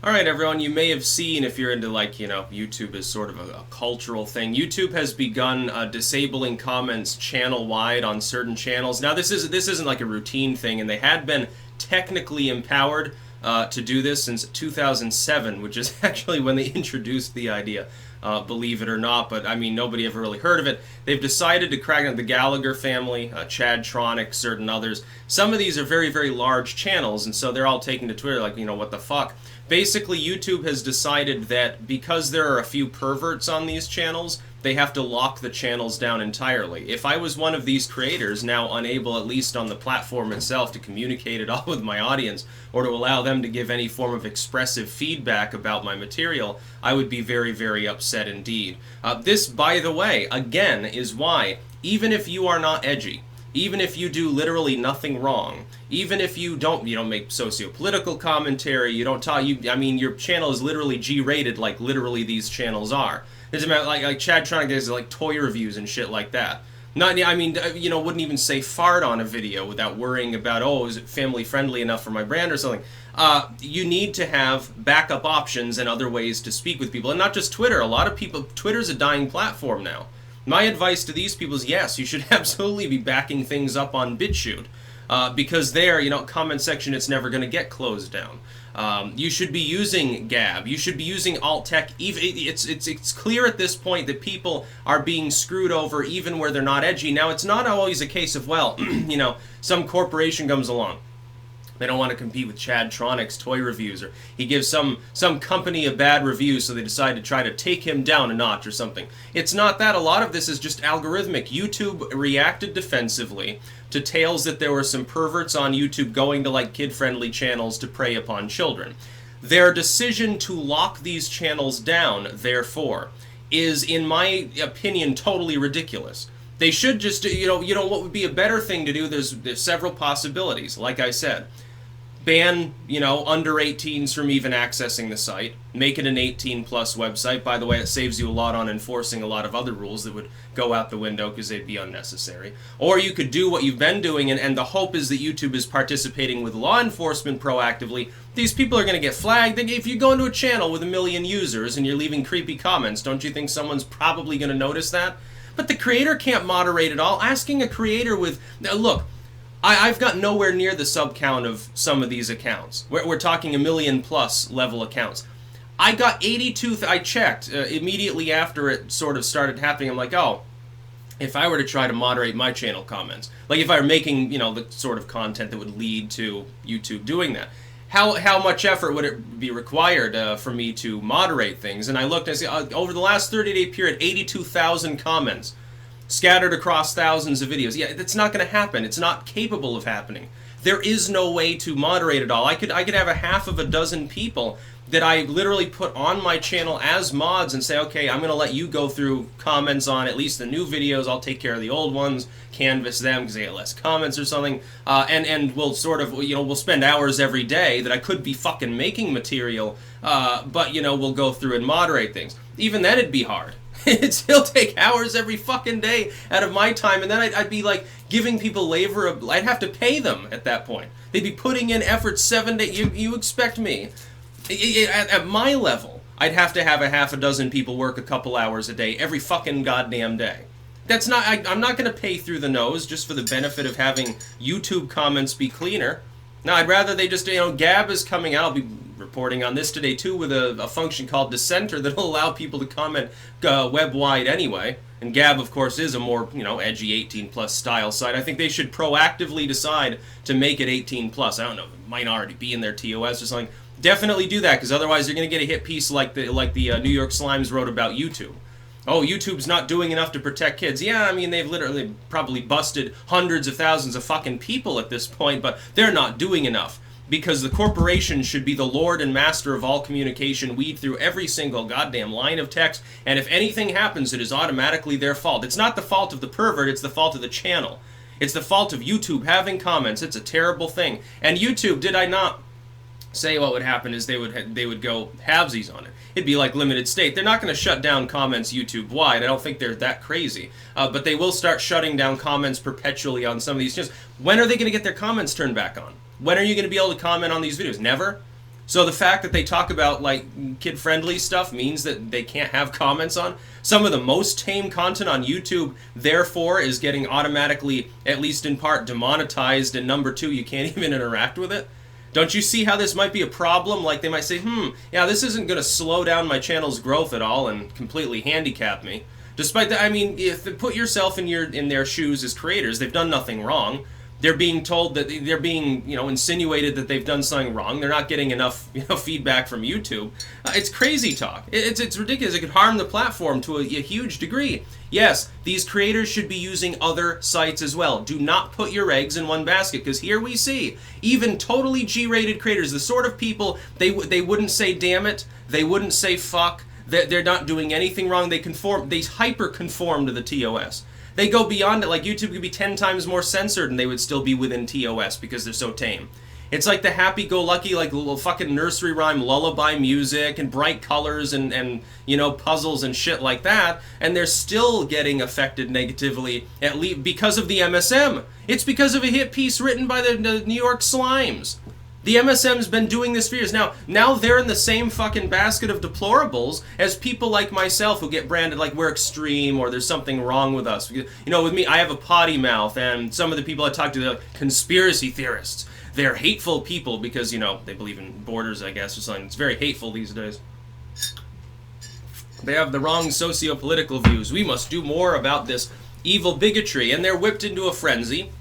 Alright everyone, you may have seen, if you're into YouTube is sort of a cultural thing, YouTube has begun disabling comments channel-wide on certain channels. Now this isn't like a routine thing, and they had been technically empowered to do this since 2007, which is actually when they introduced the idea, believe it or not, but I mean nobody ever really heard of it. They've decided to crack down the Gallagher family, Chad Tronick, certain others. Some of these are very, very large channels, and so they're all taking to Twitter like, what the fuck. Basically, YouTube has decided that because there are a few perverts on these channels, they have to lock the channels down entirely. If I was one of these creators, now unable, at least on the platform itself, to communicate at all with my audience, or to allow them to give any form of expressive feedback about my material, I would be very, very upset indeed. This, by the way, again, is why, even if you are not edgy, even if you do literally nothing wrong, even if you don't make socio-political commentary, you don't talk, I mean, your channel is literally G-rated like literally these channels are. It's about like Chad Tronick does like toy reviews and shit like that. Not, I mean, wouldn't even say fart on a video without worrying about, oh, is it family friendly enough for my brand or something. You need to have backup options and other ways to speak with people, and not just Twitter. A lot of people, Twitter's a dying platform now. My advice to these people is yes, you should absolutely be backing things up on BitChute. Because there, comment section, it's never going to get closed down. You should be using Gab. You should be using alt tech. It's clear at this point that people are being screwed over even where they're not edgy. Now, it's not always a case of, well, some corporation comes along. They don't want to compete with Chad Tronick's toy reviews, or he gives some company a bad review, so they decide to try to take him down a notch or something. It's not that. A lot of this is just algorithmic. YouTube reacted defensively to tales that there were some perverts on YouTube going to kid-friendly channels to prey upon children. Their decision to lock these channels down, therefore, is, in my opinion, totally ridiculous. They should just, what would be a better thing to do? There's several possibilities, like I said. Ban, under 18s from even accessing the site. Make it an 18-plus website. By the way, it saves you a lot on enforcing a lot of other rules that would go out the window because they'd be unnecessary. Or you could do what you've been doing, and the hope is that YouTube is participating with law enforcement proactively. These people are going to get flagged. If you go into a channel with 1 million users and you're leaving creepy comments, don't you think someone's probably going to notice that? But the creator can't moderate it all. Asking a creator with... Now, look, I've got nowhere near the sub count of some of these accounts. We're talking 1 million plus level accounts. I got 82... I checked immediately after it sort of started happening. I'm like, oh, if I were to try to moderate my channel comments, like if I were making, the sort of content that would lead to YouTube doing that, how much effort would it be required for me to moderate things? And I looked and I said, over the last 30-day period, 82,000 comments scattered across thousands of videos. Yeah, that's not going to happen. It's not capable of happening. There is no way to moderate it all. I could have a half of a dozen people that I literally put on my channel as mods and say, okay, I'm going to let you go through comments on at least the new videos. I'll take care of the old ones, canvass them because they get less comments or something, and we'll sort of, we'll spend hours every day that I could be fucking making material, but, we'll go through and moderate things. Even then it'd be hard. It'd still take hours every fucking day out of my time, and then I'd be giving people labor. I'd have to pay them at that point. They'd be putting in effort 7 days. You expect me, at my level, I'd have to have a half a dozen people work a couple hours a day every fucking goddamn day. That's not. I'm not going to pay through the nose just for the benefit of having YouTube comments be cleaner. No, I'd rather they just, Gab is coming out. I'll be reporting on this today, too, with a function called Dissenter that'll allow people to comment web-wide anyway. And Gab, of course, is a more, edgy 18-plus style site. I think they should proactively decide to make it 18-plus. I don't know, it might already be in their TOS or something. Definitely do that, because otherwise you're going to get a hit piece like the New York Slimes wrote about YouTube. Oh, YouTube's not doing enough to protect kids. Yeah, I mean, they've literally probably busted hundreds of thousands of fucking people at this point, but they're not doing enough. Because the corporation should be the lord and master of all communication, weed through every single goddamn line of text, and if anything happens, it is automatically their fault. It's not the fault of the pervert, it's the fault of the channel. It's the fault of YouTube having comments. It's a terrible thing. And YouTube, did I not say what would happen is they would go halvesies on it. It'd be like limited state. They're not going to shut down comments YouTube-wide. I don't think they're that crazy. But they will start shutting down comments perpetually on some of these channels. When are they going to get their comments turned back on? When are you going to be able to comment on these videos? Never? So the fact that they talk about like kid-friendly stuff means that they can't have comments on some of the most tame content on YouTube, therefore is getting automatically, at least in part, demonetized, and number two, you can't even interact with it. Don't you see how this might be a problem? Like they might say, yeah, this isn't going to slow down my channel's growth at all and completely handicap me. Despite that, I mean, if put yourself in their shoes as creators, they've done nothing wrong. They're being told that they're being, insinuated that they've done something wrong. They're not getting enough, feedback from YouTube. It's crazy talk. It's ridiculous. It could harm the platform to a huge degree. Yes, these creators should be using other sites as well. Do not put your eggs in one basket, because here we see even totally G-rated creators, the sort of people they wouldn't say damn it, they wouldn't say fuck. They're not doing anything wrong. They hyper conform to the TOS. They go beyond it. Like YouTube could be 10 times more censored and they would still be within TOS because they're so tame. It's like the happy-go-lucky, like little fucking nursery rhyme lullaby music and bright colors and puzzles and shit like that, and they're still getting affected negatively, at least because of the MSM. It's because of a hit piece written by the New York Slimes. The MSM's been doing this for years. Now they're in the same fucking basket of deplorables as people like myself who get branded like we're extreme or there's something wrong with us. With me, I have a potty mouth, and some of the people I talk to, they're like conspiracy theorists. They're hateful people because, they believe in borders, I guess, or something. It's very hateful these days. They have the wrong socio-political views. We must do more about this evil bigotry, and they're whipped into a frenzy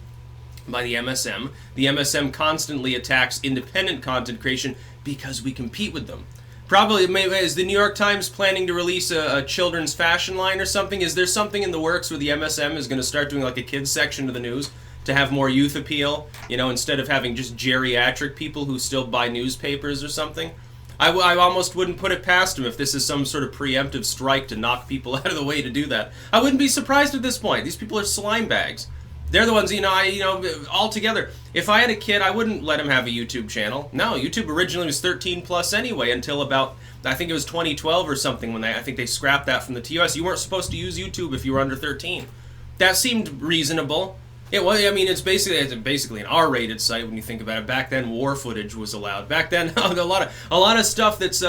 by the MSM. The MSM constantly attacks independent content creation because we compete with them. Probably, is the New York Times planning to release a children's fashion line or something? Is there something in the works where the MSM is going to start doing like a kids section of the news to have more youth appeal, instead of having just geriatric people who still buy newspapers or something? I almost wouldn't put it past them if this is some sort of preemptive strike to knock people out of the way to do that. I wouldn't be surprised at this point. These people are slime bags. They're the ones, altogether. If I had a kid, I wouldn't let him have a YouTube channel. No, YouTube originally was 13 plus anyway, until about, I think it was 2012 or something, when I think they scrapped that from the TOS. You weren't supposed to use YouTube if you were under 13. That seemed reasonable. It was. I mean, it's basically an R-rated site when you think about it. Back then, war footage was allowed. Back then, a lot of stuff that's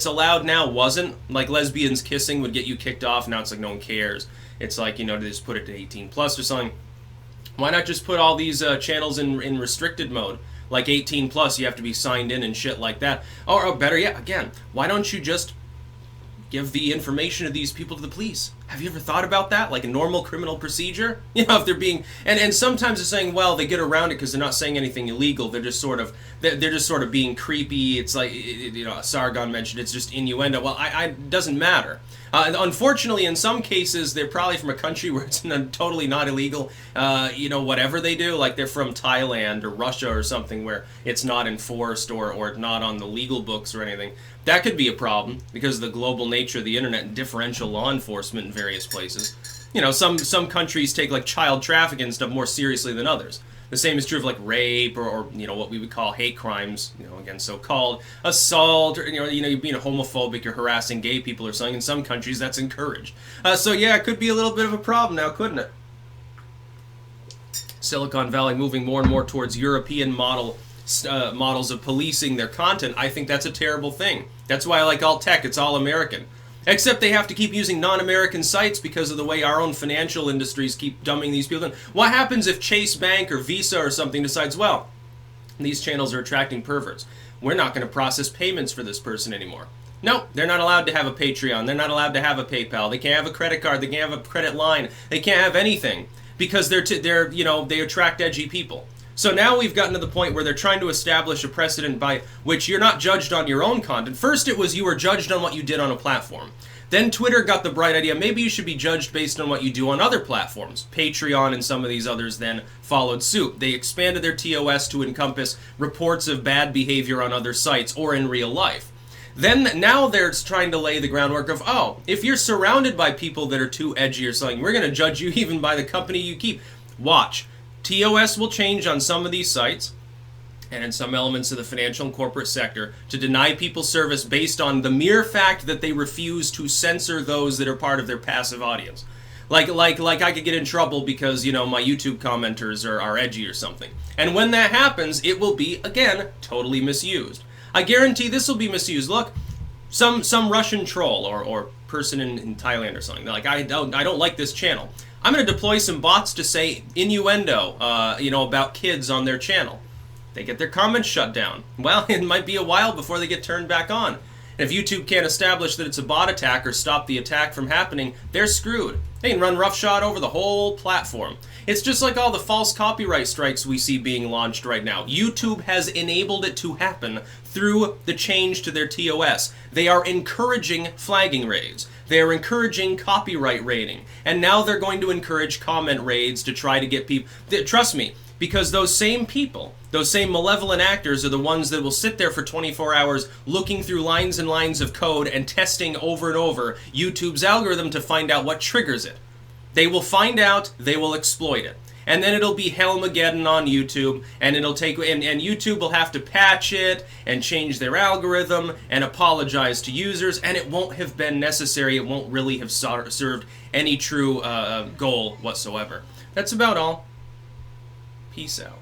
allowed now wasn't. Like lesbians kissing would get you kicked off. Now it's like no one cares. It's like they just put it to 18 plus or something. Why not just put all these channels in restricted mode? Like 18 plus, you have to be signed in and shit like that. Or better yet, again, why don't you just give the information of these people to the police? Have you ever thought about that? Like a normal criminal procedure? If they're being... And sometimes they're saying, well, they get around it because they're not saying anything illegal. They're just sort of being creepy. It's like, Sargon mentioned, it's just innuendo. Well, it doesn't matter. Unfortunately, in some cases, they're probably from a country where it's totally not illegal, whatever they do. Like they're from Thailand or Russia or something where it's not enforced or not on the legal books or anything. That could be a problem because of the global nature of the internet and differential law enforcement in various places. Some countries take like child trafficking and stuff more seriously than others. The same is true of like rape or what we would call hate crimes, again, so-called assault, or you're being homophobic, you're harassing gay people or something. In some countries, that's encouraged. So yeah, it could be a little bit of a problem now, couldn't it? Silicon Valley moving more and more towards European models of policing their content. I think that's a terrible thing. That's why I like alt tech. It's all American. Except they have to keep using non-American sites because of the way our own financial industries keep dumbing these people in. What happens if Chase Bank or Visa or something decides, well, these channels are attracting perverts. We're not going to process payments for this person anymore. No, they're not allowed to have a Patreon. They're not allowed to have a PayPal. They can't have a credit card. They can't have a credit line. They can't have anything because they attract edgy people. So now we've gotten to the point where they're trying to establish a precedent by which you're not judged on your own content. First it was you were judged on what you did on a platform. Then Twitter got the bright idea, maybe you should be judged based on what you do on other platforms. Patreon and some of these others then followed suit. They expanded their TOS to encompass reports of bad behavior on other sites or in real life. Then now they're trying to lay the groundwork of, oh, if you're surrounded by people that are too edgy or something, we're going to judge you even by the company you keep. Watch. TOS will change on some of these sites and in some elements of the financial and corporate sector to deny people service based on the mere fact that they refuse to censor those that are part of their passive audience. Like I could get in trouble because, my YouTube commenters are edgy or something. And when that happens, it will be, again, totally misused. I guarantee this will be misused. Look, some Russian troll or person in Thailand or something. They're like, I don't like this channel. I'm going to deploy some bots to say innuendo, about kids on their channel. They get their comments shut down. Well, it might be a while before they get turned back on. And if YouTube can't establish that it's a bot attack or stop the attack from happening, they're screwed. They can run roughshod over the whole platform. It's just like all the false copyright strikes we see being launched right now. YouTube has enabled it to happen through the change to their TOS. They are encouraging flagging raids. They are encouraging copyright raiding. And now they're going to encourage comment raids to try to get people... Trust me, because those same people, those same malevolent actors are the ones that will sit there for 24 hours looking through lines and lines of code and testing over and over YouTube's algorithm to find out what triggers it. They will find out, they will exploit it. And then it'll be Hellmageddon on YouTube, and it'll take and YouTube will have to patch it and change their algorithm and apologize to users, and it won't have been necessary. It won't really have served any true goal whatsoever. That's about all. Peace out.